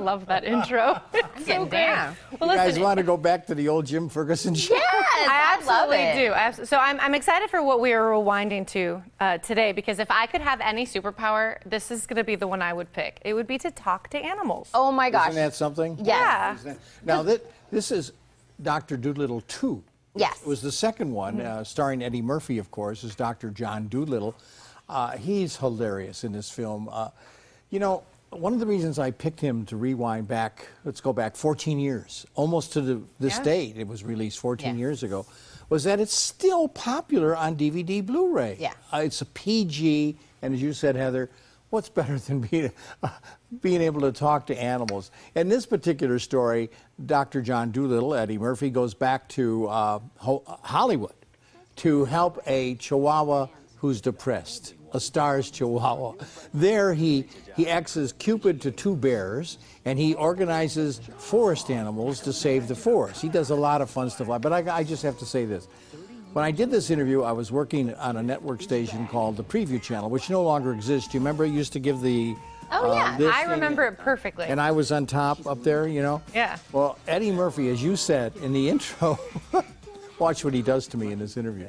love that intro. It's so great. Well, you guys want to go back to the old Jim Ferguson show? Yes, I absolutely do. So I'm excited for what we are rewinding to today, because if I could have any superpower, this is going to be the one I would pick. It would be to talk to animals. Oh my gosh. Isn't that something? Yes. Yeah. Now, this is Dr. Dolittle 2. Yes. It was the second one, starring Eddie Murphy, of course, as Dr. John Dolittle. He's hilarious in this film. You know, one of the reasons I picked him to rewind back, let's go back 14 years, almost to this date, it was released 14 years ago, was that it's still popular on DVD Blu-ray. Yeah. It's a PG, and as you said, Heather, what's better than being able to talk to animals? In this particular story, Dr. John Dolittle, Eddie Murphy, goes back to Hollywood to help a Chihuahua who's depressed, a Star's Chihuahua. There he acts as Cupid to two bears, and he organizes forest animals to save the forest. He does a lot of fun stuff. But I just have to say this. When I did this interview, I was working on a network station called the Preview Channel, which no longer exists. Do you remember it used to give the... Oh, yeah. I remember it perfectly. And I was on top up there, you know? Yeah. Well, Eddie Murphy, as you said in the intro, watch what he does to me in this interview.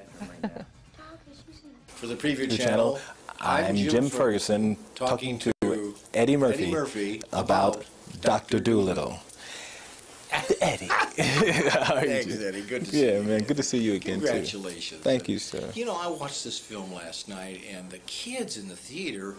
For the Preview Channel, I'm Jim Ferguson talking to Eddie Murphy about Dr. Dolittle. Eddie. Thanks, Eddie. Good to see you. Yeah, man. Good to see you again, Congratulations. too. Thank you, sir. You know, I watched this film last night, and the kids in the theater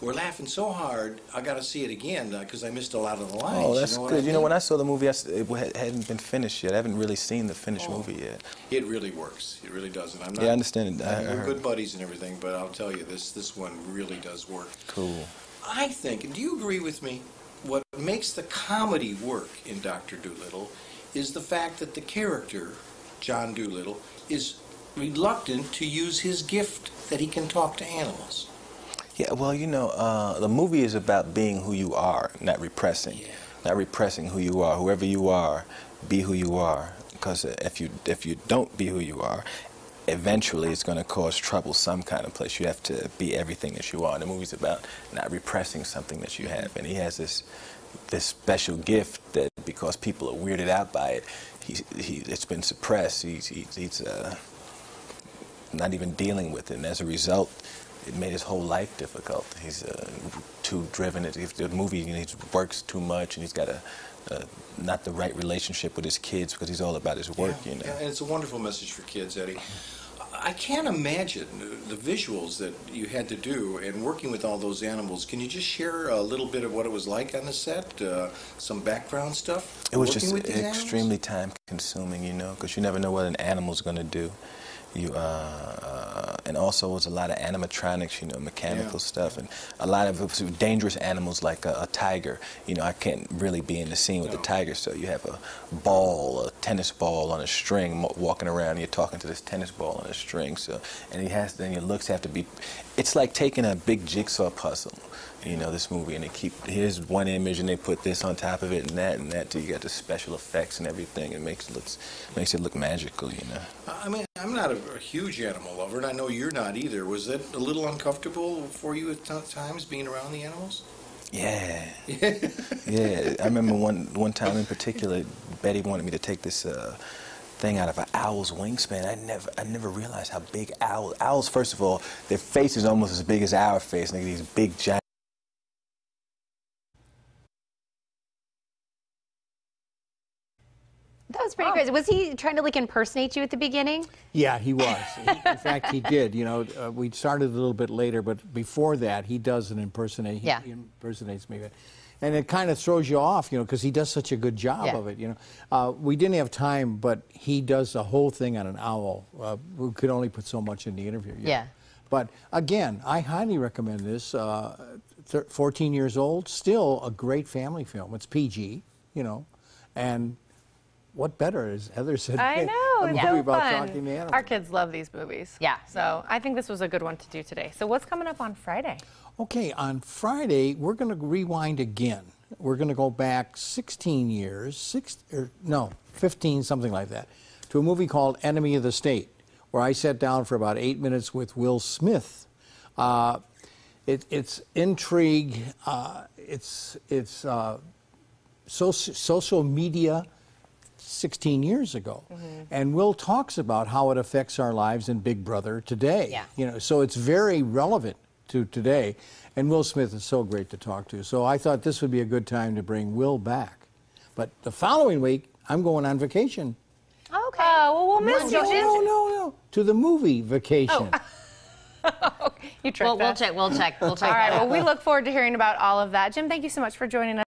were laughing so hard, I got to see it again because I missed a lot of the lines. Oh, that's you know good. I mean? You know, when I saw the movie, it hadn't been finished yet. I haven't really seen the finished movie yet. It really works. It really does. And I'm not, yeah, I understand it. We're good buddies and everything, but I'll tell you, this one really does work. Cool. I think, and do you agree with me, what makes the comedy work in Dr. Dolittle is the fact that the character, John Dolittle, is reluctant to use his gift that he can talk to animals. Yeah, well, you know, the movie is about being who you are, not repressing. Yeah. Not repressing who you are. Whoever you are, be who you are. Because if you don't be who you are, eventually it's going to cause trouble some kind of place. You have to be everything that you are. And the movie's about not repressing something that you have. And he has this special gift that, because people are weirded out by it, it's been suppressed. He's not even dealing with it. And as a result, it made his whole life difficult. He's too driven. The movie, you know, he works too much, and he's got not the right relationship with his kids because he's all about his work, you know. Yeah, and it's a wonderful message for kids, Eddie. I can't imagine the visuals that you had to do and working with all those animals. Can you just share a little bit of what it was like on the set, some background stuff? It was just extremely time-consuming, you know, because you never know what an animal's going to do. And also it was a lot of animatronics, you know, mechanical stuff, and a lot of dangerous animals like a tiger. You know, I can't really be in the scene with the tiger, so you have a ball, a tennis ball on a string, walking around, and you're talking to this tennis ball on a string. So, and then your looks have to be. It's like taking a big jigsaw puzzle. You know, this movie, and here's one image, and they put this on top of it, and that, till you got the special effects and everything. It makes it look magical, you know. I mean, I'm not a huge animal lover, and I know you're not either. Was that a little uncomfortable for you at times, being around the animals? Yeah. Yeah. I remember one time in particular, Betty wanted me to take this thing out of an owl's wingspan. I never realized how big owls, first of all, their face is almost as big as our face, and they get these big, giant. That was pretty crazy. Was he trying to, like, impersonate you at the beginning? Yeah, he was. In fact, he did. You know, we started a little bit later, but before that, he does an impersonation. Yeah. He impersonates me. And it kind of throws you off, you know, because he does such a good job of it, you know. We didn't have time, but he does the whole thing on an owl. We could only put so much in the interview. Yeah. But, again, I highly recommend this. 14 years old, still a great family film. It's PG, you know, and what better, as Heather said, I know, a it's movie so about fun. talking to animals. Our kids love these movies. Yeah. So I think this was a good one to do today. So what's coming up on Friday? Okay, on Friday, we're going to rewind again. We're going to go back 16 years, 15, something like that, to a movie called Enemy of the State, where I sat down for about 8 minutes with Will Smith. It's intrigue, it's social media 16 years ago. And Will talks about how it affects our lives in Big Brother today. Yeah. You know, so it's very relevant to today. And Will Smith is so great to talk to. So I thought this would be a good time to bring Will back. But the following week, I'm going on vacation. Okay. Well, we'll miss you, Jim. No. To the movie Vacation. You tricked We'll us. check. We'll check. All right. Well, we look forward to hearing about all of that. Jim, thank you so much for joining us.